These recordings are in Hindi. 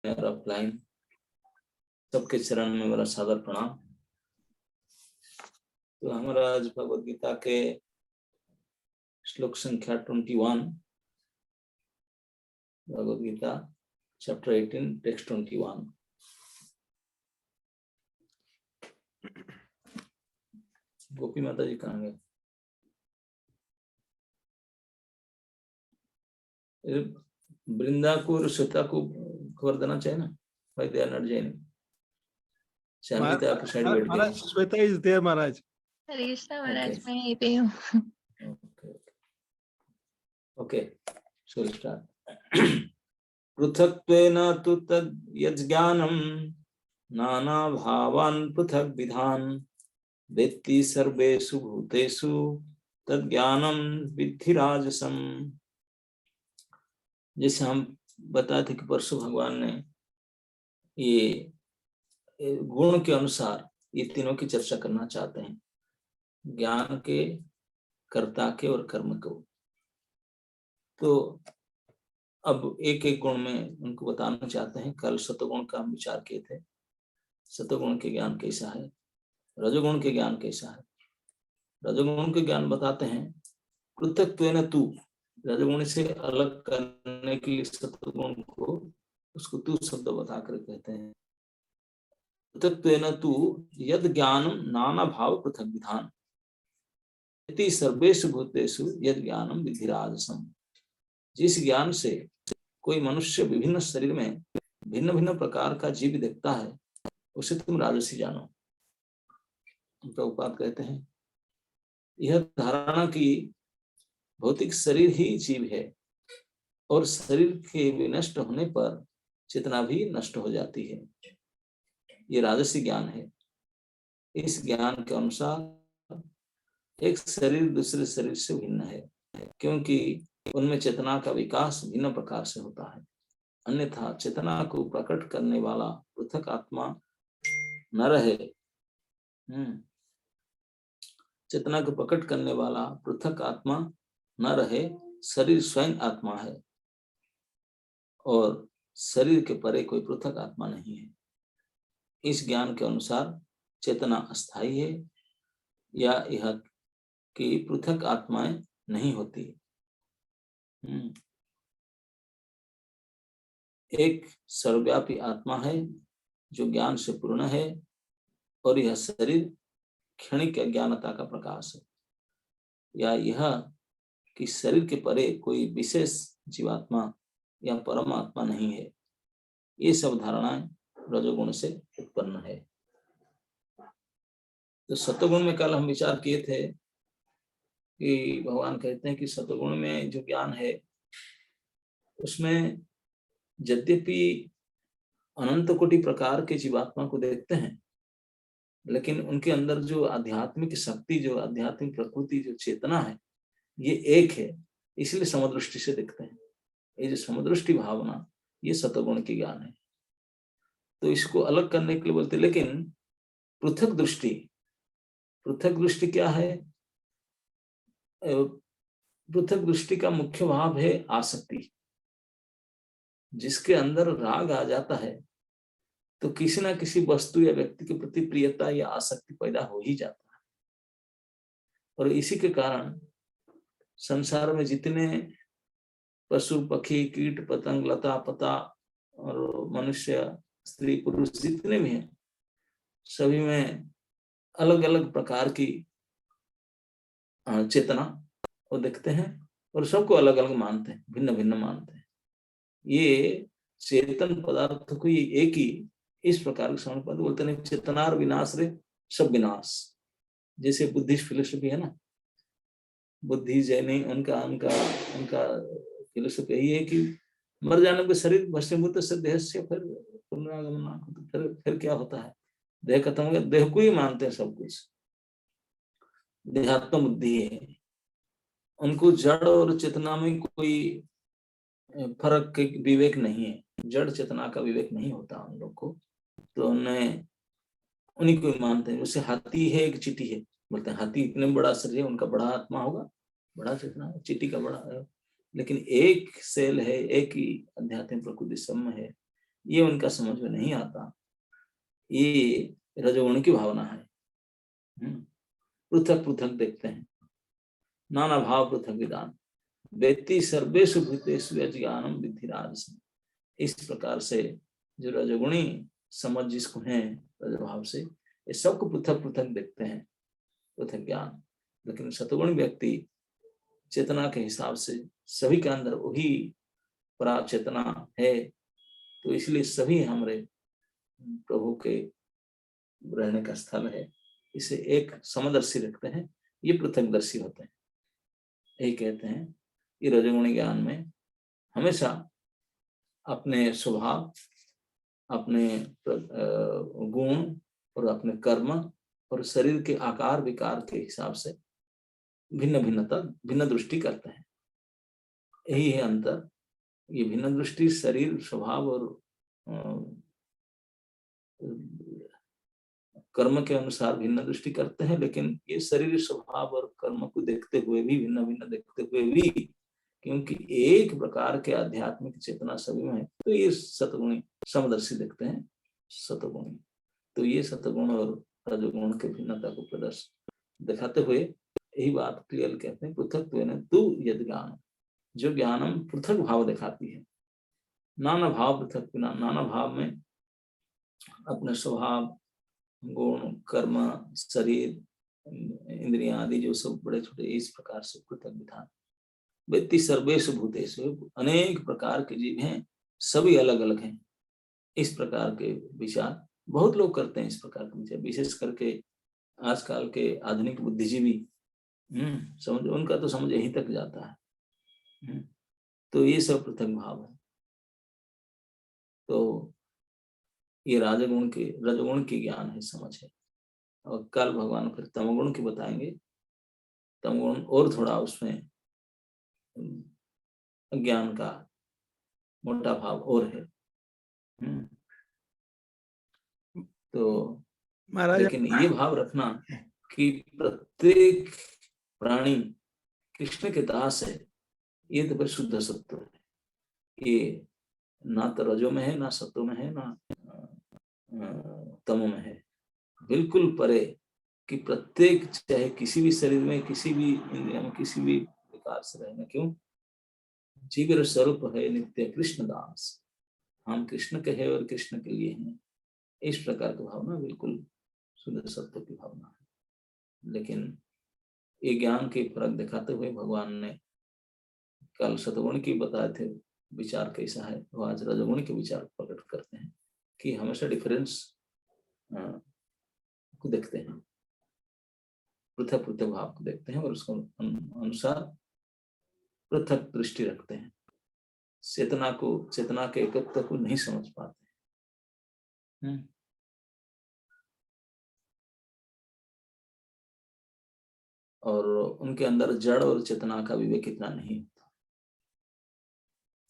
और ऑफलाइन सबके चरण में मेरा सादर प्रणाम। तो हमारा आज भगवद गीता के श्लोक संख्या 21, भगवद गीता चैप्टर 18 टेक्स्ट 21। गोपी माता जी कहाँ गए? वृंदा को और श्वेता को खबर देना चाहिए ना, भाई they are not joining. Shanti तो आपकी साइड बैठ गई। Maharaj Shweta is there Maharaj. हरे कृष्णा महाराज, मैं यहीं पे हूँ। Okay so start. पृथक्त्वेन तु तद् यज्ञानं नाना भावान् पृथक् विधान् वेत्ति सर्वेषु भूतेषु तद् ज्ञानं विद्धि राजसम्। जैसे हम बताए थे कि परसों भगवान ने ये गुण के अनुसार ये तीनों की चर्चा करना चाहते हैं, ज्ञान के, कर्ता के और कर्म को। तो अब एक एक गुण में उनको बताना चाहते हैं। कल सतगुण का हम विचार किए थे, सतगुण के ज्ञान कैसा है, रजोगुण के ज्ञान कैसा है। रजोगुण के ज्ञान बताते हैं पृथक्त्वेन तु, रजोगुण से अलग करने के लिए सतगुण को उसको तू शब्द बताकर कहते हैं। पृथक्त्वेन तु यद ज्ञानम नाना भाव पृथक विधान इति सर्वेषु भूतेषु यद ज्ञानम विद्धि राजसम्। जिस ज्ञान से कोई मनुष्य विभिन्न शरीर में भिन्न भिन्न प्रकार का जीव देखता है उसे तुम राजसी जानो। प्रभुपाद कहते हैं यह धारणा की भौतिक शरीर ही जीव है और शरीर के विनष्ट होने पर चेतना भी नष्ट हो जाती है, ये राजसी ज्ञान है। इस ज्ञान के अनुसार एक शरीर दूसरे शरीर से भिन्न है क्योंकि उनमें चेतना का विकास भिन्न प्रकार से होता है। अन्यथा चेतना को प्रकट करने वाला पृथक आत्मा न रहे, चेतना को प्रकट करने वाला पृथक आत्मा न रहे, शरीर स्वयं आत्मा है और शरीर के परे कोई पृथक आत्मा नहीं है। इस ज्ञान के अनुसार चेतना अस्थायी है या यह कि पृथक आत्माएं नहीं होती। एक सर्वव्यापी आत्मा है जो ज्ञान से पूर्ण है और यह शरीर क्षणिक ज्ञानता का प्रकाश है, या यह कि शरीर के परे कोई विशेष जीवात्मा या परमात्मा नहीं है। ये सब धारणाएं रजोगुण से उत्पन्न है। तो सतगुण में कल हम विचार किए थे कि भगवान कहते हैं कि सतगुण में जो ज्ञान है उसमें यद्यपि अनंत कोटि प्रकार के जीवात्मा को देखते हैं, लेकिन उनके अंदर जो आध्यात्मिक शक्ति, जो आध्यात्मिक प्रकृति, जो चेतना है, ये एक है, इसलिए समदृष्टि से देखते हैं। ये जो समदृष्टि भावना, ये सतगुण की ज्ञान है। तो इसको अलग करने के लिए बोलते, लेकिन पृथक दृष्टि, पृथक दृष्टि क्या है? पृथक दृष्टि का मुख्य भाव है आसक्ति। जिसके अंदर राग आ जाता है तो किसी ना किसी वस्तु या व्यक्ति के प्रति प्रियता या आसक्ति पैदा हो ही जाता है। और इसी के कारण संसार में जितने पशु पक्षी कीट पतंग लता पता और मनुष्य स्त्री पुरुष जितने भी हैं, सभी में अलग अलग प्रकार की चेतना वो देखते हैं और सबको अलग अलग मानते हैं, भिन्न भिन्न मानते हैं। ये चेतन पदार्थ को ये एक ही इस प्रकार के समझ पाते, बोलते हैं चेतनार विनाश रे सब विनाश। जैसे बुद्धिस्ट फिलोसफी है ना, बुद्धि जैनी, उनका उनका उनका फिलोसफी यही है कि मर जाने पे शरीर भस्मीभूत से देह से फिर पुनरागमन, फिर क्या होता है, देह खत्म हो गया, देह को ही मानते हैं सब कुछ। देहात्म बुद्धि है, उनको जड़ और चेतना में कोई फर्क के विवेक नहीं है, जड़ चेतना का विवेक नहीं होता उन लोग को। तो उन्हीं को मानते हैं। जैसे हाथी है, एक चींटी है, बोलते हैं हाथी इतने बड़ा शरीर है, उनका बड़ा आत्मा होगा, बड़ा चेतना है, चींटी का बड़ा है, लेकिन एक सेल है, एक ही अध्यात्म प्रकृति सब में है। ये उनका समझ में नहीं आता। ये रजोगुण की भावना है। पृथक पृथक देखते हैं, नाना भाव पृथक विधान, व्यक्ति सर्वेषु भूतेषु अज्ञानम विद्धि राजसम। इस प्रकार से जो रजोगुणी समझ जिसको है रजभाव से, ये सबको पृथक पृथक देखते हैं, पृथक ज्ञान। लेकिन सतगुणी व्यक्ति चेतना के हिसाब से सभी के अंदर वही परा चेतना है, तो इसलिए सभी हमारे प्रभु के रहने का स्थल है। इसे एक समदर्शी रखते हैं, ये पृथकदर्शी होते हैं। यही कहते हैं कि रजोगुणी ज्ञान में हमेशा अपने स्वभाव, अपने गुण और अपने कर्म और शरीर के आकार विकार के हिसाब से भिन्न दृष्टि करते हैं। यही है अंतर। ये भिन्न दृष्टि शरीर, स्वभाव और कर्म के अनुसार भिन्न दृष्टि करते हैं, लेकिन ये शरीर, स्वभाव और कर्म को देखते हुए भी, भिन्न भिन्न देखते हुए भी, क्योंकि एक प्रकार के आध्यात्मिक चेतना सभी में है, तो ये सतगुणी समदर्शी देखते हैं सतगुणी। तो ये सतगुण और रजोगुण के भिन्नता को प्रदर्शन दिखाते हुए यही बात क्लियर कहते हैं, पृथक तु यद ज्ञानम, जो ज्ञानम पृथक भाव दिखाती है। नाना भाव पृथक, नाना भाव में अपने स्वभाव, गुण, कर्म, शरीर, इंद्रियां आदि जो सब बड़े छोटे, इस प्रकार से पृथक विधान। व्यक्ति सर्वेषु भूतेषु, अनेक प्रकार के जीव हैं, सभी अलग अलग हैं। इस प्रकार के विचार बहुत लोग करते हैं। इस प्रकार के विचार विशेष करके आजकल के आधुनिक बुद्धिजीवी, समझ उनका तो समझ यहीं तक जाता है। तो ये सब पृथक भाव है। तो ये रजगुण की ज्ञान है, समझ है। और कल भगवान फिर तमगुण की बताएंगे। तमगुण और थोड़ा उसमें ज्ञान का मोटा भाव और है। तो लेकिन ये भाव रखना कि प्रत्येक प्राणी कृष्ण के दास है, ये तो फिर शुद्ध सत्य है। ये ना तो रजो में है, ना सत्व में है, ना तमो में है। बिल्कुल परे कि प्रत्येक, चाहे किसी भी शरीर में, किसी भी इंद्रिया में, किसी भी प्रकार से रहना, क्यों जीव स्वरूप है नित्य कृष्ण दास, हम कृष्ण के हैं और कृष्ण के लिए हैं। इस प्रकार की भावना बिल्कुल शुद्ध सत्य की भावना है। लेकिन ये ज्ञान के फर्क दिखाते हुए भगवान ने कल सतगुण की बताए थे विचार कैसा है, वो आज रजगुण के विचार प्रकट करते हैं कि हमेशा डिफरेंस को देखते हैं, पृथक पृथक भाव को देखते हैं और उसको अनुसार पृथक दृष्टि रखते हैं। चेतना के एकत्व को नहीं समझ पाते। और उनके अंदर जड़ और चेतना का विवेक इतना नहीं होता।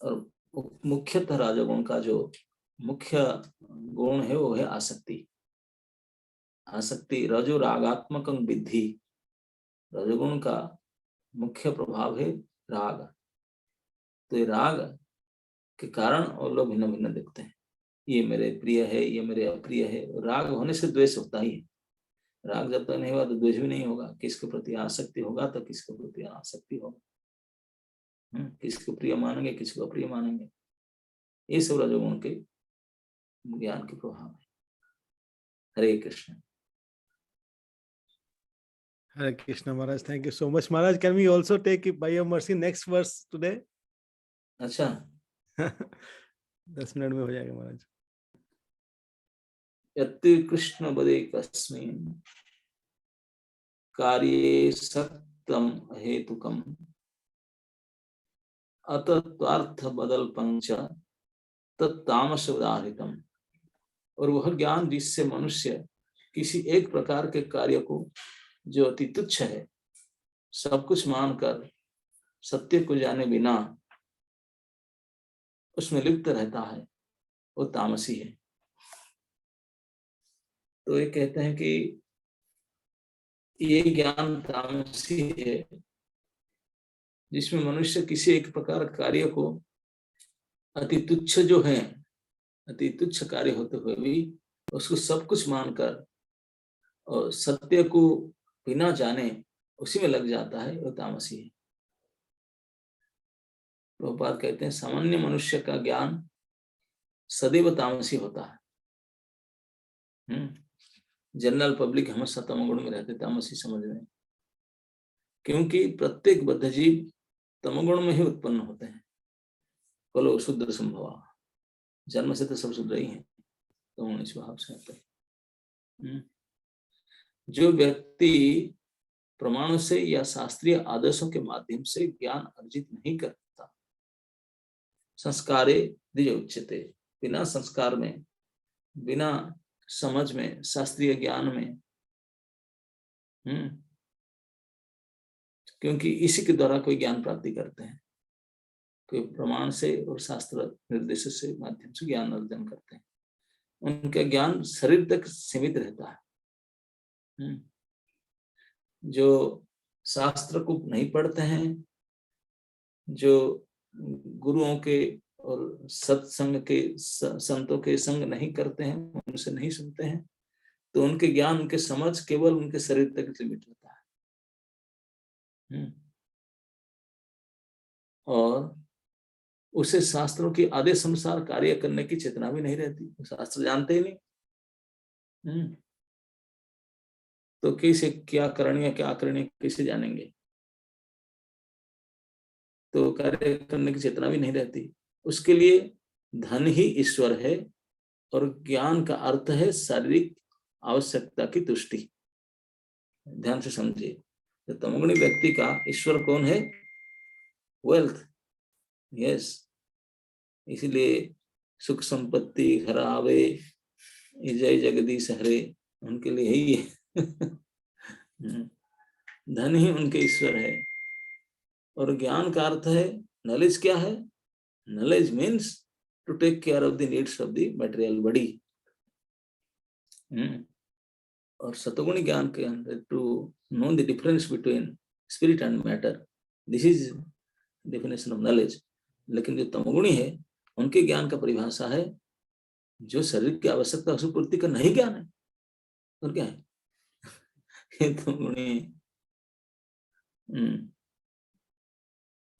और मुख्यतः राजगुण का जो मुख्य गुण है वो है आसक्ति। आसक्ति रजो रागात्मक विद्धि। रजोगुण का मुख्य प्रभाव है राग। तो ये राग के कारण और लोग भिन्न भिन्न देखते हैं, ये मेरे प्रिय है, ये मेरे अप्रिय है। राग होने से द्वेष होता ही है। राग जब तक नहीं हुआ तो द्वेष भी नहीं होगा। किसके प्रति आसक्ति होगा तो किसके प्रति अनासक्ति होगा। किसको प्रिय मानेंगे, किसको अप्रिय मानेंगे। ये सब रजोगुण के ज्ञान के प्रभाव है। हरे Krishna. Hare Krishna Maharaj, thank you so much Maharaj. Can we also take by your mercy next verse today? अच्छा 10 मिनट में हो जाएगा महाराज। यत्ति कृष्ण बदे कस्मिन् कार्ये सक्तम अहेतुकम अतत्वार्थ बदल पंच तत्तामस उदाहृतम। और वह ज्ञान जिससे मनुष्य किसी एक प्रकार के कार्य को जो अति तुच्छ है सब कुछ मानकर सत्य को जाने बिना उसमें लिप्त रहता है, वो तामसी है। तो ये कहते हैं कि ये ज्ञान तामसी है जिसमें मनुष्य किसी एक प्रकार कार्य को अति तुच्छ जो है अति तुच्छ कार्य होते हुए भी उसको सब कुछ मानकर और सत्य को बिना जाने उसी में लग जाता है, वो तामसी है। प्रभुपाद कहते हैं सामान्य मनुष्य का ज्ञान सदैव तामसी होता है। जनरल पब्लिक हमेशा तमोगुण में रहते, तामसी समझ में, क्योंकि प्रत्येक बद्ध जीव तमोगुण में ही उत्पन्न होते हैं। बोलो शुद्ध संभव, जन्म से तो सब शुद्ध ही है, तमोगुण स्वभाव से आते हैं। जो व्यक्ति प्रमाणों से या शास्त्रीय आदर्शों के माध्यम से ज्ञान अर्जित नहीं करता, संस्कारे द्विज उच्यते, बिना संस्कार में, बिना समझ में, शास्त्रीय ज्ञान में, क्योंकि इसी के द्वारा कोई ज्ञान प्राप्ति करते हैं, कोई प्रमाण से और शास्त्र निर्देश से माध्यम से ज्ञान अर्जन करते हैं। उनका ज्ञान शरीर तक सीमित रहता है। जो शास्त्र को नहीं पढ़ते हैं, जो गुरुओं के और सत्संग के, संतों के संग नहीं करते हैं, उनसे नहीं सुनते हैं, तो उनके ज्ञान, उनके समझ केवल उनके शरीर तक सीमित रहता है। और उसे शास्त्रों के आदेश अनुसार कार्य करने की चेतना भी नहीं रहती, शास्त्र जानते ही नहीं। तो कैसे क्या करणीय क्या अकरणीय कैसे जानेंगे? तो कार्य करने की चेतना भी नहीं रहती। उसके लिए धन ही ईश्वर है और ज्ञान का अर्थ है शारीरिक आवश्यकता की तुष्टि। ध्यान से समझिए, तो तमोगुणी व्यक्ति का ईश्वर कौन है? Wealth, yes. इसलिए सुख संपत्ति घर आवे, जय जगदीश हरे, उनके लिए ही है। धन ही उनके ईश्वर है। और ज्ञान का अर्थ है, नॉलेज क्या है? Knowledge means to take care of the needs of the material body. और सतोगुणी ज्ञान के अंदर to know the difference between spirit and matter, this is definition of knowledge. लेकिन जो तमोगुणी है, उनके ज्ञान का परिभाषा है जो शरीर की आवश्यकता उसकी पूर्ति करना ही ज्ञान है। और क्या है? ये तमोगुणी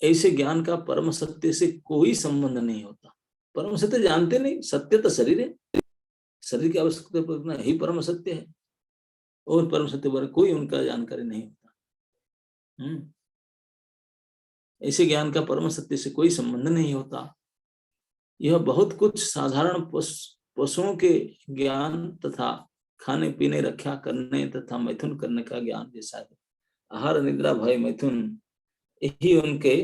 ऐसे ज्ञान का परम सत्य से कोई संबंध नहीं होता। परम सत्य जानते नहीं, सत्य तो शरीर है, शरीर की आवश्यकता पूर्ति ही परम सत्य है, और परम सत्य पर कोई उनका जानकारी नहीं होता। ऐसे ज्ञान का परम सत्य से कोई संबंध नहीं होता। यह बहुत कुछ साधारण पशुओं के ज्ञान तथा खाने पीने, रक्षा करने तथा मैथुन करने का ज्ञान जैसा है। आहार निद्रा भय मैथुन यही उनके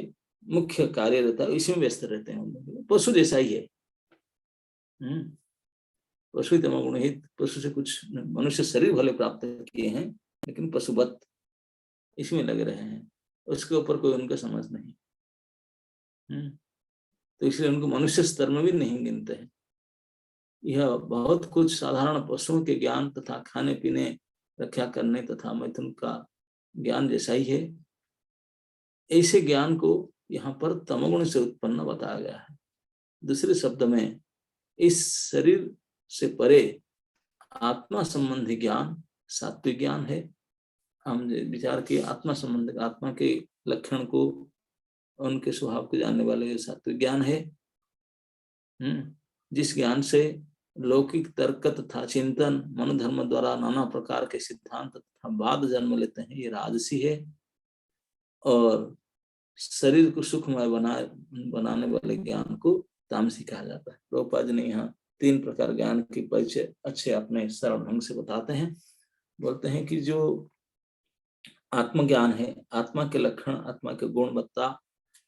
मुख्य कार्य रहता है, इसी में व्यस्त रहते हैं। पशु जैसा ही है। पशु तमोगुण ही, पशु से कुछ, मनुष्य शरीर भले प्राप्त किए हैं लेकिन पशुवत इसमें लगे रहे हैं, उसके ऊपर कोई उनका समझ नहीं। तो इसलिए उनको मनुष्य स्तर में भी नहीं गिनते हैं। यह बहुत कुछ साधारण पशुओं के ज्ञान तथा खाने पीने, रक्षा करने तथा मैथुन का ज्ञान जैसा ही है। ऐसे ज्ञान को यहाँ पर तमोगुण से उत्पन्न बताया गया है। दूसरे शब्द में, इस शरीर से परे आत्मा संबंधी ज्ञान सात्विक ज्ञान है। हम विचार किए आत्मा संबंधी, आत्मा के लक्षण को, उनके स्वभाव को जानने वाले सात्विक ज्ञान है। जिस ज्ञान से लौकिक तर्क तथा चिंतन, मनोधर्म द्वारा नाना प्रकार के सिद्धांत तथा वाद जन्म लेते हैं, ये राजसी है। और शरीर को सुखमय बनाने वाले ज्ञान को तामसी कहा जाता है। प्रभुपाद जी ने यहाँ 3 प्रकार ज्ञान की परिचय अच्छे अपने सरल ढंग से बताते हैं। बोलते हैं कि जो आत्मज्ञान है, आत्मा के लक्षण, आत्मा के गुणवत्ता,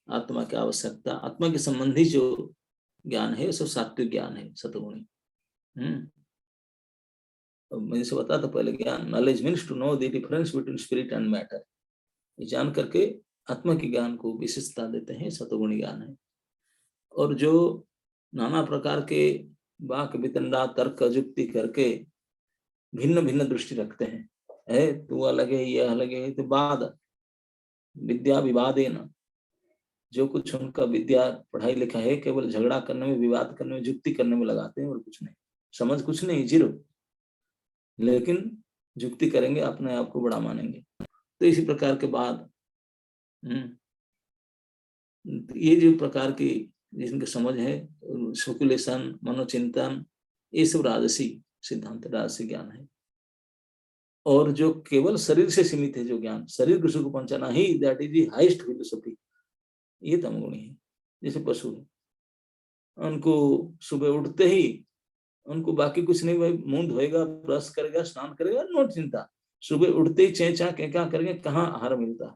आत्मा की आवश्यकता, आत्मा के संबंधी जो ज्ञान है, सब सात्विक ज्ञान है, सतगुणी। मैंने से बताया था पहले, ज्ञान knowledge means to know the difference between spirit and matter. जान करके आत्मा के ज्ञान को विशेषता देते हैं, सतोगुणी ज्ञान है। और जो नाना प्रकार के वाक वितंडा, तर्क युक्ति करके भिन्न भिन्न दृष्टि रखते हैं, तू अलग है, यह अलग है, तो बाद विद्या विवादेन, जो कुछ उनका विद्या पढ़ाई लिखा है केवल झगड़ा करने में, विवाद करने में, युक्ति करने में लगाते हैं और कुछ नहीं, समझ कुछ नहीं, जीरो। लेकिन युक्ति करेंगे, अपने आप को बड़ा मानेंगे। तो इसी प्रकार के बाद ये जो प्रकार की जिनकी समझ है, स्पेकुलेशन, मनोचिंतन, ये सब राजसी सिद्धांत, राजसी ज्ञान है। और जो केवल शरीर से सीमित है, जो ज्ञान शरीर को सुख पहुंचाना ही, that is the highest philosophy, ये तमगुणी है। जैसे पशु है, उनको सुबह उठते ही उनको बाकी कुछ नहीं, भाई मुंह धोएगा, ब्रश करेगा, स्नान करेगा, नो चिंता। सुबह उठते ही चेंचा क्या करेंगे, कहाँ आहार मिलता,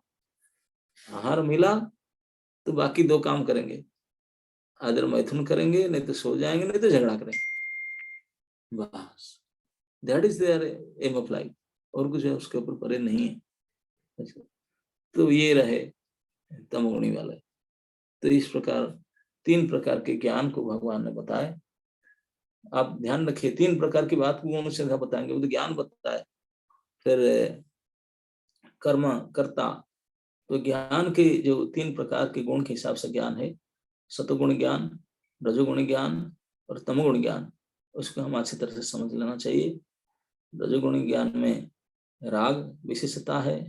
आहार मिला तो बाकी दो काम करेंगे, आदर मैथुन करेंगे, नहीं तो सो जाएंगे, नहीं तो झगड़ा करेंगे, बस। That is their aim of life, और कुछ है उसके ऊपर परे नहीं है। तो ये रहे तमगुणी वाले। तो इस प्रकार 3 प्रकार के ज्ञान को भगवान ने बताया। आप ध्यान रखिए, 3 प्रकार की बात को उन्होंने सीधा बताएंगे, वो तो ज्ञान बताए। फिर कर्म कर्ता, तो ज्ञान के जो 3 प्रकार के गुण के हिसाब से ज्ञान है, सतोगुण ज्ञान, रजोगुण ज्ञान और तमोगुण ज्ञान, उसको हम अच्छी तरह से समझ लेना चाहिए। रजोगुण ज्ञान में राग विशेषता है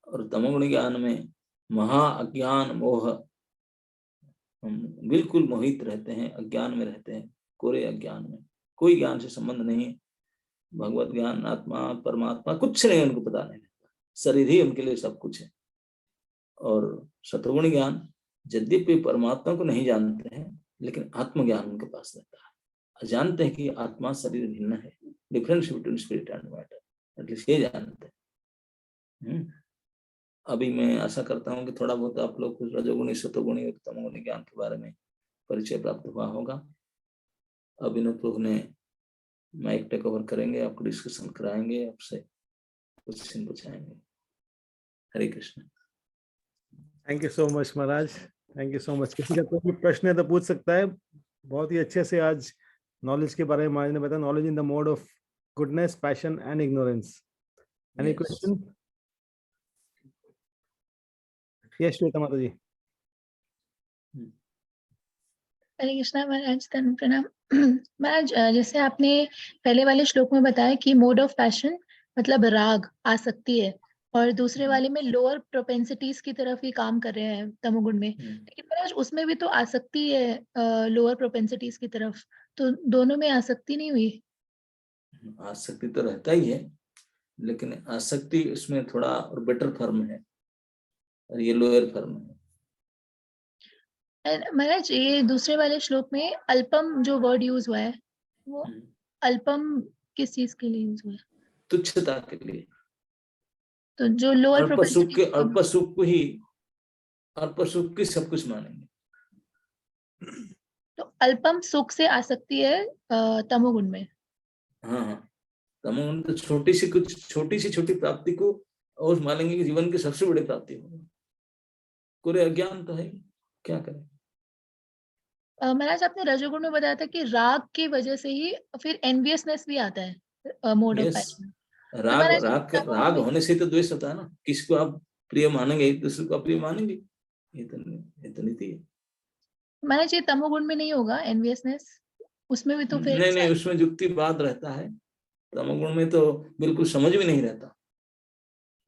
और तमोगुण ज्ञान में महा अज्ञान मोह, हम बिल्कुल मोहित रहते हैं, अज्ञान में रहते हैं, कोरे अज्ञान में, कोई ज्ञान से संबंध नहीं, भगवत ज्ञान, आत्मा, परमात्मा कुछ नहीं उनको पता नहीं रहता, शरीर ही उनके लिए सब कुछ है। और सतोगुण ज्ञान, यद्यपि परमात्मा को नहीं जानते हैं, लेकिन आत्मज्ञान उनके पास रहता है, जानते हैं कि आत्मा शरीर भिन्न है, difference between spirit and matter, at least ये जानते हैं। अभी मैं आशा करता हूँ कि थोड़ा बहुत आप लोग कुछ रजोगुणी, सतोगुणी और तमोगुणी ज्ञान के बारे में परिचय प्राप्त हुआ होगा। अब इन प्रभु ने माइक टेक ओवर करेंगे, आपको डिस्कशन कराएंगे, आपसे क्वेश्चन पूछाएंगे। Hare Krishna. Thank you so much Maharaj, thank you so much. किसी का कोई प्रश्न है तो पूछ सकता है। बहुत ही अच्छे से आज नॉलेज के बारे में महाराज ने बताया, knowledge in the mode of goodness, passion and ignorance. Any question? Yes Shweta माता जी। हरे कृष्णा महाराज, धन प्रणाम। महाराज, जैसे आपने पहले वाले श्लोक में बताया कि मोड ऑफ पैशन मतलब राग आसक्ति है, और दूसरे वाले में लोअर प्रोपेंसिटीज की तरफ ही काम कर रहे हैं तमोगुण में, लेकिन महाराज उसमें भी तो आसक्ति है लोअर प्रोपेंसिटीज की तरफ, तो दोनों में आसक्ति नहीं हुई? आसक्ति तो रहता ही है, लेकिन आसक्ति उसमें थोड़ा और बेटर फॉर्म है और ये लोअर फॉर्म है। महाराज, ये दूसरे वाले श्लोक में अल्पम जो वर्ड यूज हुआ है, वो अल्पम किस चीज के लिए यूज हुआ है? तुच्छता के लिए। तो जो लोअर अल्प सुख के, अल्प सुख को ही, अल्प सुख की सब कुछ मानेंगे। तो अल्पम सुख से आसक्ति है तमोगुण में। हाँ, तमोगुण तो छोटी सी छोटी प्राप्ति को और मानेंगे कि जीवन की सबसे बड़ी प्राप्ति होगी। पूरे अज्ञान तो है, क्या करें। महाराज, आपने रजोगुण में बताया था कि राग की वजह से ही फिर एनवियसनेस भी आता है मोड ऑफ पैशन। राग होने से तो द्वेष होता है ना, किसको आप प्रिय मानेंगे, एक दूसरे को अप्रिय मानेंगे, ये तो नीति है। महाराज, ये तमोगुण में नहीं होगा एनवियसनेस? उसमें भी तो फिर नहीं, उसमें युक्तिवाद रहता है। तमोगुण में तो बिल्कुल समझ भी नहीं रहता।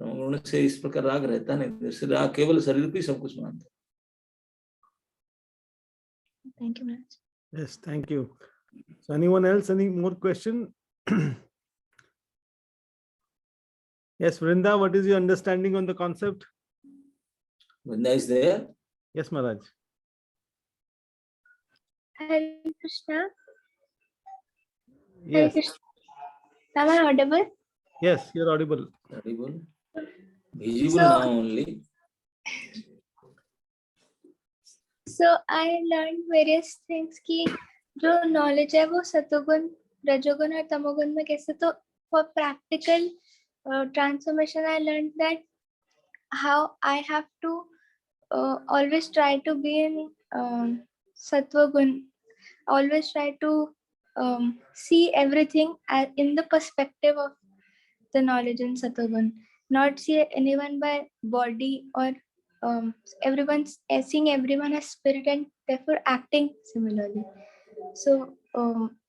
तमोगुण से इस प्रकार राग रहता नहीं, जैसे राग केवल शरीर पे सब कुछ मानता है। Thank you, Maharaj. Yes, thank you. So anyone else, any more question? Yes, Vrinda, what is your understanding on the concept? Vrinda is there? Yes, Maharaj. Hare Krishna. Yes. Hare Krishna. Am I audible? Yes, you're audible. Audible. Visible now only. So I learned various things कि जो knowledge है वो सतोगुण, रजोगुण और तमोगुण में कैसे, तो for practical transformation I learned that how I have to always try to be in sattva gun, always try to see everything in the perspective of the knowledge in sattva gun, not see anyone by body or everyone's seeing everyone as spirit and therefore acting similarly. So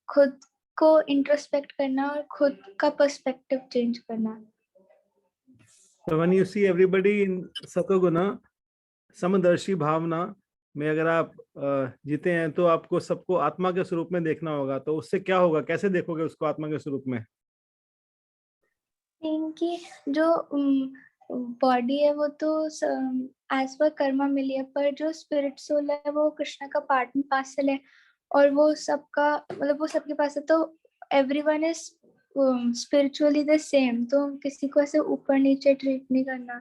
खुद को इंट्रोस्पेक्ट करना और खुद का पर्सपेक्टिव चेंज करना. So when you see everybody in satoguna, समदर्शी भावना में अगर आप जीते हैं तो आपको सबको आत्मा के स्वरूप में देखना होगा. तो उससे क्या होगा, कैसे देखोगे उसको आत्मा के स्वरूप में? कि जो बॉडी है वो तो एज पर कर्मा मिली है, पर जो स्पिरिट सोल है वो कृष्णा का पार्ट एंड पार्सल है और वो सबका मतलब वो सबके पास है. तो everyone is spiritually the same. तो किसी को ऐसे ऊपर नीचे ट्रीट नहीं करना.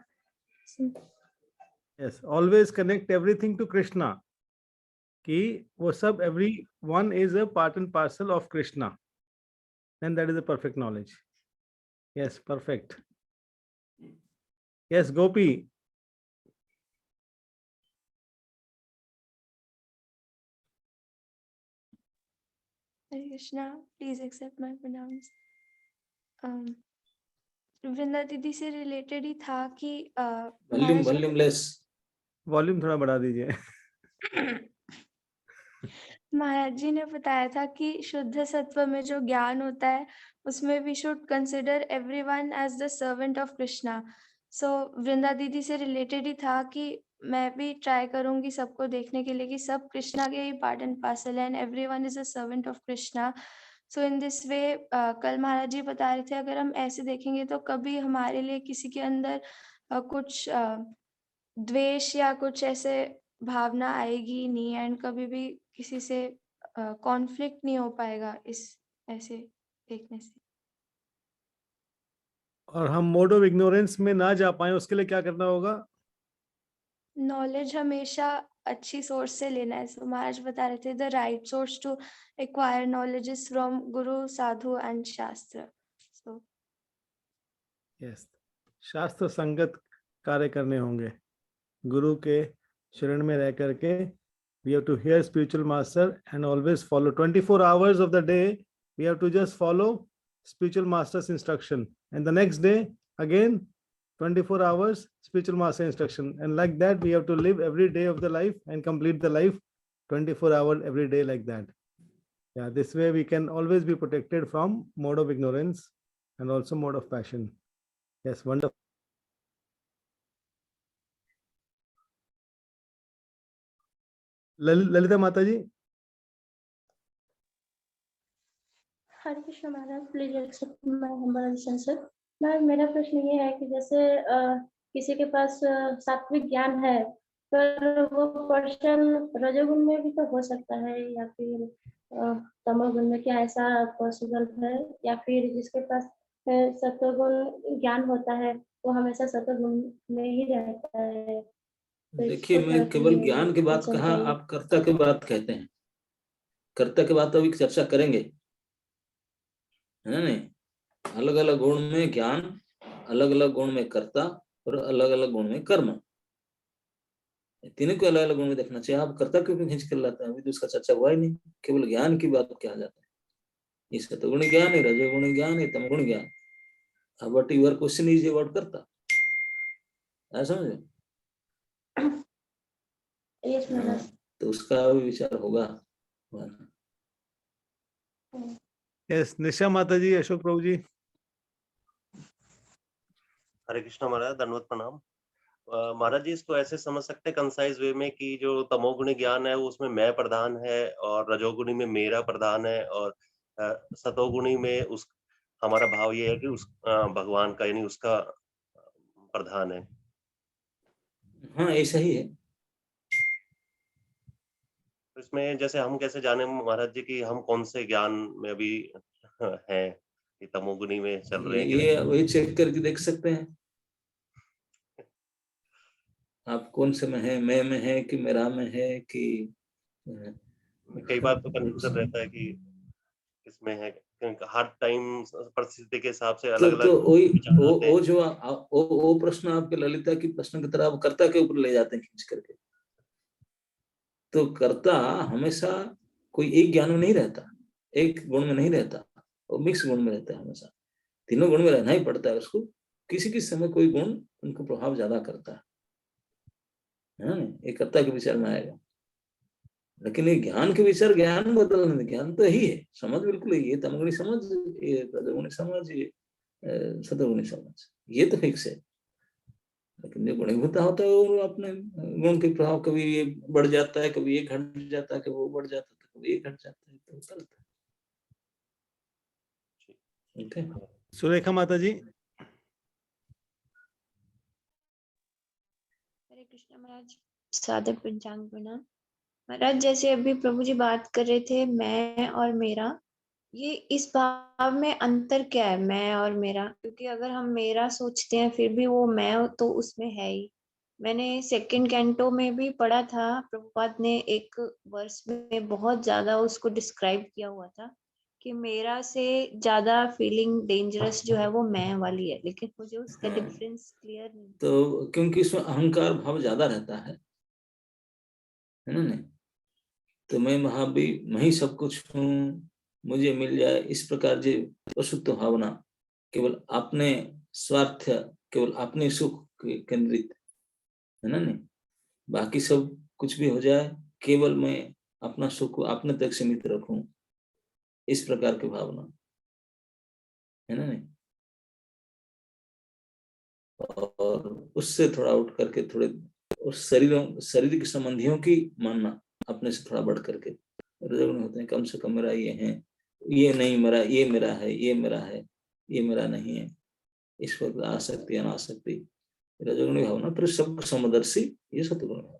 Yes, always connect everything to Krishna. कि वो सब everyone is a part and parcel of Krishna. Then that is a perfect knowledge. Yes, perfect. Yes, Gopi. Hare Krishna, please accept my pranams. वृंदा दीदी से रिलेटेड ही था कि वॉल्यूम लेस, वॉल्यूम थोड़ा बढ़ा दीजिए. महाराज जी ने बताया था कि शुद्ध सत्व में जो ज्ञान होता है उसमें we should consider everyone as the servant of Krishna. So Vrinda दीदी से रिलेटेड ही था कि मैं भी ट्राई करूंगी सबको देखने के लिए कि सब कृष्णा के ही पार्ट एंड पार्सल है and everyone is a servant of Krishna. So in this way कल महाराज जी बता रहे थे अगर हम ऐसे देखेंगे तो कभी हमारे लिए किसी के अंदर कुछ द्वेष या कुछ ऐसे भावना आएगी नहीं एंड कभी भी किसी से कॉन्फ्लिक्ट नहीं हो पाएगा इस ऐसे देखने से. और हम मोड ऑफ इग्नोरेंस में ना जा पाए उसके लिए क्या करना होगा? नॉलेज हमेशा अच्छी सोर्स से लेना है. सो महाराज बता रहे थे the right source to acquire knowledge is from guru, sadhu and शास्त्र. सो यस, शास्त्र संगत कार्य करने होंगे. गुरु के शरण में रह करके we have to hear spiritual master and always follow 24 hours of the day. We have to just follow spiritual master's instruction, and the next day again 24 hours spiritual master instruction, and like that we have to live every day of the life and complete the life 24 hours every day like that. Yeah, this way we can always be protected from mode of ignorance and also mode of passion. Yes, wonderful. Lalita Mata ji. Hare Krishna Maharaj, please accept my humble answer. Ma'am, मेरा प्रश्न ये है कि जैसे किसी के पास सात्विक ज्ञान है पर वो पर्सन रजोगुण में भी तो हो सकता है या फिर तमोगुण में, क्या ऐसा पॉसिबल है? या फिर जिसके पास सत्वगुण ज्ञान होता है वो हमेशा सत्वगुण में ही रहता है? देखिए मैं केवल ज्ञान की बात कहा, आप कर्ता की बात कहते हैं. कर्ता की बात अभी चर्चा करेंगे, है ना? नहीं, अलग अलग गुण में ज्ञान, अलग अलग गुण में कर्ता और अलग अलग गुण में कर्म. तीनों को अलग अलग गुण में देखना चाहिए. आप कर्ता क्यों खींच कर लाते हैं? अभी तो उसका चर्चा हुआ ही नहीं. केवल ज्ञान की बात क्या जाता है. ये सतगुण ज्ञान है, रजोगुण ज्ञान है, तमगुण ज्ञान. But your question is about karta, समझे? तो उसका भी विचार होगा. यस, निशा माता जी, अशोक प्रभु जी. हरे कृष्ण महाराज, दंडवत प्रणाम. महाराज जी, इसको ऐसे समझ सकते हैं कंसाइज वे में कि जो तमोगुणी ज्ञान है वो उसमें मैं प्रधान है और रजोगुणी में मेरा प्रधान है और सतोगुणी में उस हमारा भाव ये है कि उस भगवान का यानी उसका प्रधान है. हाँ, ऐसा ही है. इसमें जैसे हम कैसे जाने महाराज जी कि हम कौन से ज्ञान में अभी हैं, कि तमोगुणी में चल रहे हैं? ये वही चेक करके देख सकते हैं आप कौन से में है, मैं में है कि मेरा में है कि. कई बार तो कंफ्यूजन रहता है कि किसमें है, हर टाइम परिस्थिति के हिसाब से अलग अलग. तो वो जो वो प्रश्न आपके ललिता की प्रश्न की तरह आप कर्ता के ऊपर ले जाते हैं खींच करके. तो कर्ता हमेशा कोई एक ज्ञान में नहीं रहता, एक गुण में नहीं रहता, वो मिक्स गुण में रहता है. हमेशा तीनों गुण में रहना ही पड़ता है उसको. किसी किसी समय कोई गुण उनको प्रभाव ज्यादा करता है. है ना, एकता के विचार में आएगा। लेकिन ये ज्ञान के विचार, ज्ञान बदलने, ज्ञान तो यही है, समझ बिल्कुल यही है, तमोगुणी समझ, ये रजोगुणी समझ, ये सतोगुणी समझ, ये तो फिक्स है। लेकिन जो गुणीभूत होता है वो अपने गुण के प्रभाव, कभी ये बढ़ जाता है, कभी ये घट जाता है, कभी वो बढ़ जाता है, कभी ये घट जाता है, तो चलता है। ठीक है, सुरेखा माता जी। हरे कृष्ण महाराज, सादर पंचांग प्रणाम महाराज। जैसे अभी प्रभु जी बात कर रहे थे मैं और मेरा, ये इस भाव में अंतर क्या है, मैं और मेरा? क्योंकि अगर हम मेरा सोचते हैं फिर भी वो मैं तो उसमें है ही। मैंने सेकंड कैंटो में भी पढ़ा था, प्रभुपाद ने एक वर्स में बहुत ज्यादा उसको डिस्क्राइब किया हुआ था कि मेरा से ज्यादा फीलिंग डेंजरस जो है वो मैं वाली है, लेकिन मुझे उसका हाँ। डिफरेंस क्लियर नहीं। तो क्योंकि इसमें अहंकार भाव ज्यादा रहता है ना, नहीं तो मैं ही सब कुछ हूँ, मुझे मिल जाए, इस प्रकार जो पशुत्व भावना, केवल अपने स्वार्थ, केवल अपने सुख केंद्रित, है ना, नहीं बाकी सब कुछ भी हो जाए, केवल मैं अपना सुख अपने तक सीमित रखूं, इस प्रकार की भावना, है ना, नहीं। और उससे थोड़ा उठ करके थोड़े उस शारीरिक संबंधियों की मानना, अपने से थोड़ा बढ़ करके रजोगुणी होते हैं, कम से कम मेरा ये है, ये नहीं मेरा, ये मेरा है, ये मेरा है, ये मेरा नहीं है, इस वक्त आसक्ति अनासक्ति, रजोगुणी भावना, फिर सब समदर्शी, ये सतगुण है।